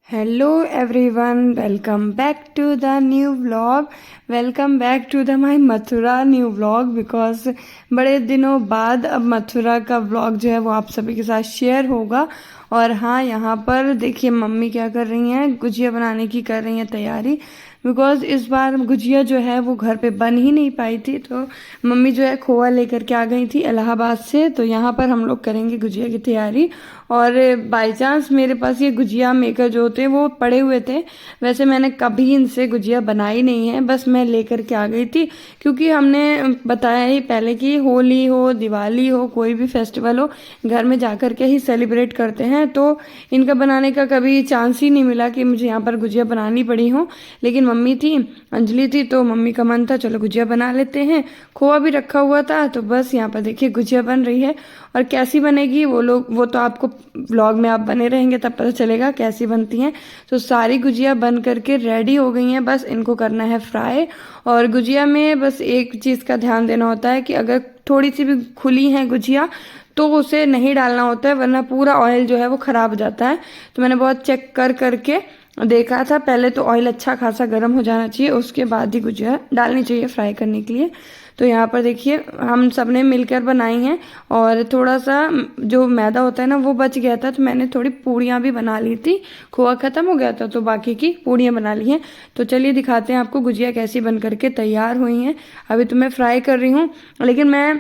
Hello everyone, welcome back to the new vlog. Welcome back to the my Mathura new vlog. Because बड़े दिनों बाद अब मथुरा का vlog जो है वो आप सभी के साथ शेयर होगा। और हाँ, यहाँ पर देखिए मम्मी क्या कर रही हैं, गुजिया बनाने की कर रही हैं तैयारी। बिकॉज इस बार गुजिया जो है वो घर पे बन ही नहीं पाई थी, तो मम्मी जो है खोआ लेकर के आ गई थी इलाहाबाद से। तो यहाँ पर हम लोग करेंगे गुजिया की तैयारी। और बाय चांस मेरे पास ये गुजिया मेकर जो होते हैं वो पड़े हुए थे। वैसे मैंने कभी इनसे गुजिया बनाई नहीं है, बस मैं लेकर के आ गई थी। क्योंकि हमने बताया ही पहले कि होली हो, दिवाली हो, कोई भी फेस्टिवल हो, घर में जाकर के ही सेलिब्रेट करते हैं। तो इनका बनाने का कभी चांस ही नहीं मिला कि मुझे यहाँ पर गुजिया बनानी पड़ी हो। लेकिन मम्मी थी, अंजलि थी, तो मम्मी का मन था चलो गुजिया बना लेते हैं। खोआ भी रखा हुआ था, तो बस यहाँ पर देखिए गुजिया बन रही है। और कैसी बनेगी वो तो आपको व्लॉग में आप बने रहेंगे तब पता चलेगा कैसी बनती हैं। तो सारी गुजिया बन करके रेडी हो गई हैं, बस इनको करना है फ्राई। और गुजिया में बस एक चीज़ का ध्यान देना होता है कि अगर थोड़ी सी भी खुली है गुजिया तो उसे नहीं डालना होता है, वरना पूरा ऑयल जो है वो खराब हो जाता है। तो मैंने बहुत चेक कर करके देखा था। पहले तो ऑयल अच्छा खासा गर्म हो जाना चाहिए, उसके बाद ही गुजिया डालनी चाहिए फ्राई करने के लिए। तो यहाँ पर देखिए हम सब ने मिलकर बनाई हैं। और थोड़ा सा जो मैदा होता है ना वो बच गया था, तो मैंने थोड़ी पूड़ियाँ भी बना ली थी। खोआ ख़त्म हो गया था तो बाकी की पूड़ियाँ बना ली हैं। तो चलिए दिखाते हैं आपको गुजिया कैसी बन करके तैयार हुई हैं। अभी तो मैं फ्राई कर रही हूँ, लेकिन मैं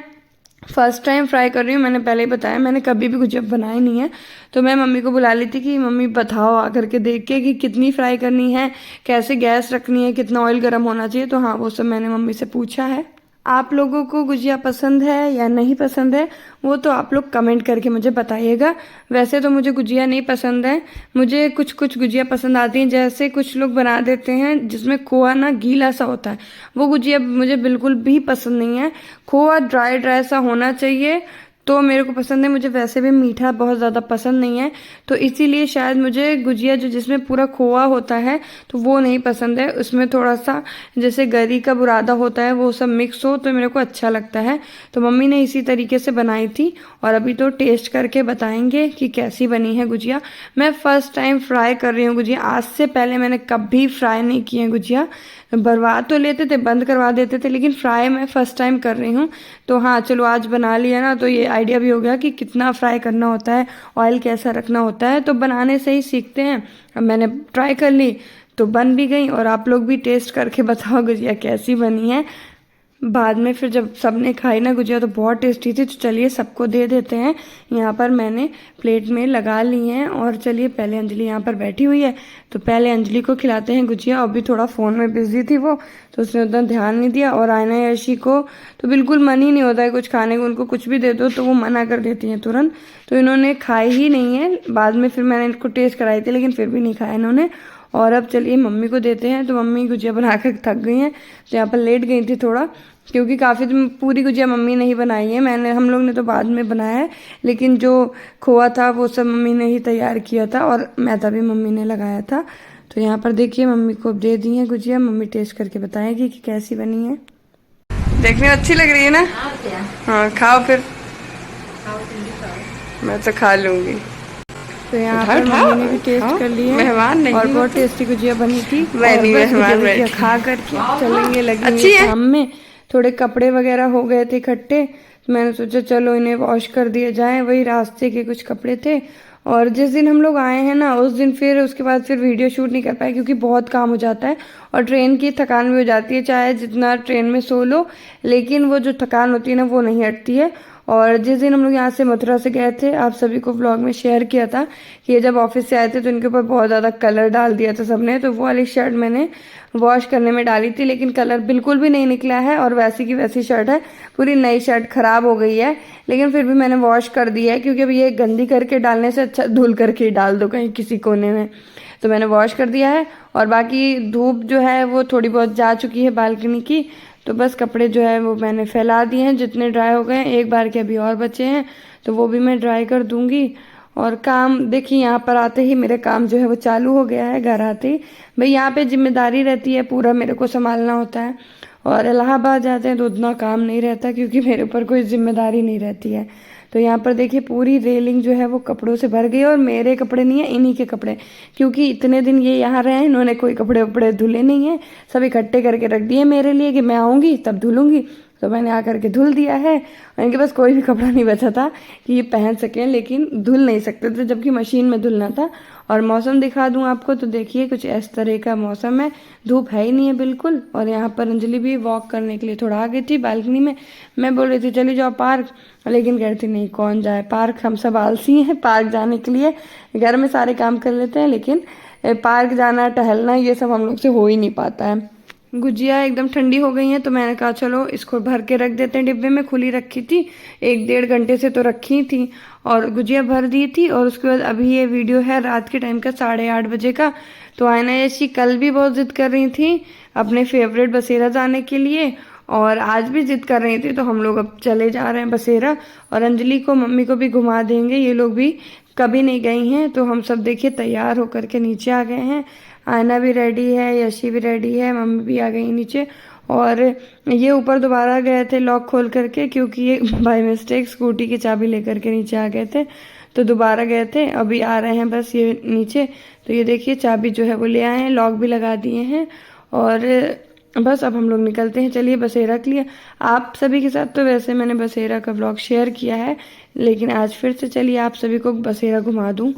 फर्स्ट टाइम फ्राई कर रही हूँ। मैंने पहले ही बताया मैंने कभी भी गुजिया बनाई नहीं है। तो मैं मम्मी को बुला ली थी कि मम्मी बताओ आकर के देख के कि कितनी फ्राई करनी है, कैसे गैस रखनी है, कितना ऑयल गर्म होना चाहिए। तो हाँ, वो सब मैंने मम्मी से पूछा है। आप लोगों को गुजिया पसंद है या नहीं पसंद है वो तो आप लोग कमेंट करके मुझे बताइएगा। वैसे तो मुझे गुजिया नहीं पसंद है, मुझे कुछ कुछ गुजिया पसंद आती हैं। जैसे कुछ लोग बना देते हैं जिसमें खोआ ना गीला सा होता है, वो गुजिया मुझे बिल्कुल भी पसंद नहीं है। खोआ ड्राई ड्राई सा होना चाहिए तो मेरे को पसंद है। मुझे वैसे भी मीठा बहुत ज़्यादा पसंद नहीं है, तो इसीलिए शायद मुझे गुजिया जो जिसमें पूरा खोआ होता है तो वो नहीं पसंद है। उसमें थोड़ा सा जैसे गरी का बुरादा होता है वो सब मिक्स हो तो मेरे को अच्छा लगता है। तो मम्मी ने इसी तरीके से बनाई थी और अभी तो टेस्ट करके बताएंगे कि कैसी बनी है गुजिया। मैं फर्स्ट टाइम फ्राई कर रही हूँ गुजिया, आज से पहले मैंने कभी फ्राई नहीं की है गुजिया। बर्बाद तो लेते थे, बंद करवा देते थे, लेकिन फ्राई मैं फर्स्ट टाइम कर रही हूँ। तो हाँ चलो, आज बना लिया ना तो ये आइडिया भी हो गया कि कितना फ्राई करना होता है, ऑयल कैसा रखना होता है। तो बनाने से ही सीखते हैं। अब मैंने ट्राई कर ली तो बन भी गई। और आप लोग भी टेस्ट करके बताओ गुजिया कैसी बनी है। बाद में फिर जब सबने खाई ना गुजिया तो बहुत टेस्टी थी। तो चलिए सबको दे देते हैं। यहाँ पर मैंने प्लेट में लगा ली हैं। और चलिए पहले अंजलि यहाँ पर बैठी हुई है, तो पहले अंजलि को खिलाते हैं गुजिया। अभी थोड़ा फ़ोन में बिजी थी वो, तो उसने उतना ध्यान नहीं दिया। और आयना यशी को तो बिल्कुल मन ही नहीं होता है कुछ खाने को, उनको कुछ भी दे दो तो वो मना कर देती हैं तुरंत। तो इन्होंने खाई ही नहीं है। बाद में फिर मैंने इनको टेस्ट कराई थी लेकिन फिर भी नहीं खाया इन्होंने। और अब चलिए मम्मी को देते हैं। तो मम्मी गुजिया बनाकर थक गई हैं, तो यहाँ पर लेट गई थी थोड़ा, क्योंकि काफ़ी पूरी गुजिया मम्मी ने ही बनाई है। हम लोग ने तो बाद में बनाया है, लेकिन जो खोआ था वो सब मम्मी ने ही तैयार किया था और मैदा भी मम्मी ने लगाया था। तो यहाँ पर देखिए मम्मी को दे दी है गुजिया, मम्मी टेस्ट करके बताएगी कि कैसी बनी है। देखने में अच्छी लग रही है ना? हाँ खाओ फिर। मैं तो खा लूँगी। तो यहाँ पर मम्मी ने भी टेस्ट कर लिया मेहमान नहीं, और बहुत टेस्टी गुजिया बनी थी। गुजिया खा करके चलेंगे, लगी काम में। थोड़े कपड़े वगैरह हो गए थे इकट्ठे, तो मैंने सोचा चलो इन्हें वॉश कर दिया जाए। वही रास्ते के कुछ कपड़े थे। और जिस दिन हम लोग आए हैं ना उस दिन फिर उसके बाद फिर वीडियो शूट नहीं कर पाए, क्योंकि बहुत काम हो जाता है और ट्रेन की थकान भी हो जाती है। चाहे जितना ट्रेन में सो लो, लेकिन वो जो थकान होती है ना वो नहीं हटती है। और जिस दिन हम लोग यहाँ से मथुरा से गए थे, आप सभी को व्लॉग में शेयर किया था कि ये जब ऑफिस से आए थे तो इनके ऊपर बहुत ज़्यादा कलर डाल दिया था सबने। तो वो वाली शर्ट मैंने वॉश करने में डाली थी, लेकिन कलर बिल्कुल भी नहीं निकला है और वैसी की वैसी शर्ट है। पूरी नई शर्ट खराब हो गई है, लेकिन फिर भी मैंने वॉश कर दी है, क्योंकि अब ये गंदी करके डालने से अच्छा धुल करके ही डाल दो कहीं किसी कोने में। तो मैंने वॉश कर दिया है। और बाकी धूप जो है वो थोड़ी बहुत जा चुकी है बालकनी की, तो बस कपड़े जो है वो मैंने फैला दिए हैं जितने ड्राई हो गए हैं। एक बार के अभी और बचे हैं तो वो भी मैं ड्राई कर दूंगी। और काम देखिए यहाँ पर आते ही मेरे काम जो है वो चालू हो गया है। घर आते ही भाई यहाँ पे जिम्मेदारी रहती है, पूरा मेरे को संभालना होता है। और इलाहाबाद जाते हैं तो उतना काम नहीं रहता, क्योंकि मेरे ऊपर कोई जिम्मेदारी नहीं रहती है। तो यहाँ पर देखिए पूरी रेलिंग जो है वो कपड़ों से भर गई, और मेरे कपड़े नहीं है, इन्हीं के कपड़े, क्योंकि इतने दिन ये यहाँ रहे हैं, इन्होंने कोई कपड़े वपड़े धुले नहीं हैं, सब इकट्ठे करके रख दिए मेरे लिए कि मैं आऊँगी तब धुलूँगी। तो मैंने आकर के धुल दिया है, और इनके पास कोई भी कपड़ा नहीं बचा था कि ये पहन सकें, लेकिन धुल नहीं सकते थे जबकि मशीन में धुलना था। और मौसम दिखा दूं आपको तो देखिए कुछ इस तरह का मौसम है, धूप है ही नहीं है बिल्कुल। और यहाँ पर अंजलि भी वॉक करने के लिए थोड़ा आ गई थी बालकनी में। मैं बोल रही थी चली जाओ पार्क, लेकिन कह रही थी नहीं कौन जाए पार्क, हम सब आलसी हैं पार्क जाने के लिए, घर में सारे काम कर लेते हैं, लेकिन पार्क जाना टहलना ये सब हम लोग से हो ही नहीं पाता है। गुजिया एकदम ठंडी हो गई हैं, तो मैंने कहा चलो इसको भर के रख देते हैं डिब्बे में, खुली रखी थी 1-1.5 घंटे से तो रखी थी, और गुजिया भर दी थी। और उसके बाद अभी ये वीडियो है रात के टाइम का 8:30 बजे का। तो आयना यशी कल भी बहुत जिद कर रही थी अपने फेवरेट बसेरा जाने के लिए, और आज भी जिद कर रही थी, तो हम लोग अब चले जा रहे हैं बसेरा। और अंजलि को मम्मी को भी घुमा देंगे, ये लोग भी कभी नहीं गई हैं। तो हम सब देखिए तैयार होकर के नीचे आ गए हैं, आयना भी रेडी है, यशी भी रेडी है, मम्मी भी आ गई नीचे। और ये ऊपर दोबारा गए थे लॉक खोल करके, क्योंकि ये बाय मिस्टेक स्कूटी की चाबी लेकर के नीचे आ गए थे, तो दोबारा गए थे, अभी आ रहे हैं बस ये नीचे। तो ये देखिए चाबी जो है वो ले आए हैं, लॉक भी लगा दिए हैं, और बस अब हम लोग निकलते हैं। चलिए बसेरा के लिए, आप सभी के साथ तो वैसे मैंने बसेरा का व्लॉग शेयर किया है, लेकिन आज फिर से चलिए आप सभी को बसेरा घुमा दूँ।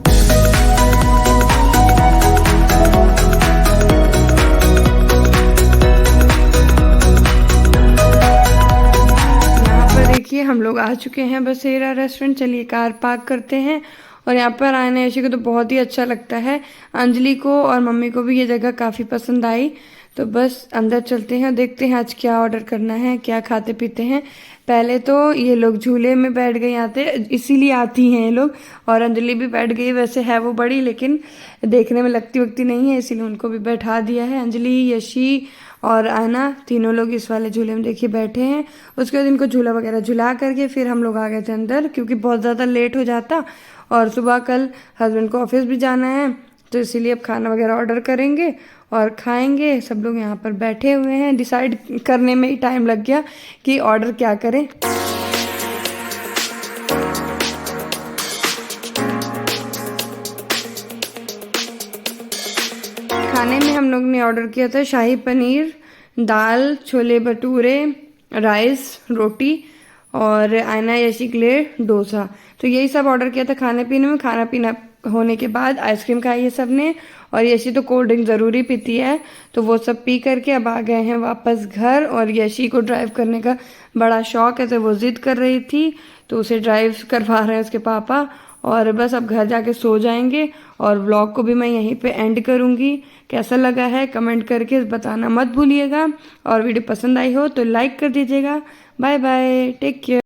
देखिए हम लोग आ चुके हैं बसेरा रेस्टोरेंट, चलिए कार पार्क करते हैं। और यहाँ पर आयना यशी को तो बहुत ही अच्छा लगता है, अंजलि को और मम्मी को भी ये जगह काफ़ी पसंद आई। तो बस अंदर चलते हैं, देखते हैं आज क्या ऑर्डर करना है, क्या खाते पीते हैं। पहले तो ये लोग झूले में बैठ गए आते, इसीलिए आती हैं ये लोग, और अंजलि भी बैठ गई, वैसे है वो बड़ी लेकिन देखने में लगती वक्ती नहीं है, इसीलिए उनको भी बैठा दिया है। अंजलि, यशी और आयना तीनों लोग इस वाले झूले में देखिए बैठे हैं। उसके बाद इनको झूला वगैरह झुला करके फिर हम लोग आ गए थे अंदर, क्योंकि बहुत ज़्यादा लेट हो जाता, और सुबह कल हस्बैंड को ऑफिस भी जाना है, तो इसीलिए अब खाना वगैरह ऑर्डर करेंगे और खाएंगे। सब लोग यहाँ पर बैठे हुए हैं, डिसाइड करने में ही टाइम लग गया कि ऑर्डर क्या करें। खाने में हम लोग ने ऑर्डर किया था शाही पनीर, दाल, छोले भटूरे, राइस, रोटी, और आयना यशी के लिए डोसा। तो यही सब ऑर्डर किया था खाने पीने में। खाना पीना होने के बाद आइसक्रीम खाई है सब ने, और यशी तो कोल्ड ड्रिंक ज़रूरी पीती है, तो वो सब पी करके अब आ गए हैं वापस घर। और यशी को ड्राइव करने का बड़ा शौक है, तो वो जिद कर रही थी, तो उसे ड्राइव करवा रहे हैं उसके पापा। और बस अब घर जाके सो जाएंगे, और व्लॉग को भी मैं यहीं पे एंड करूँगी। कैसा लगा है कमेंट करके बताना मत भूलिएगा, और वीडियो पसंद आई हो तो लाइक कर दीजिएगा। Bye bye, take care.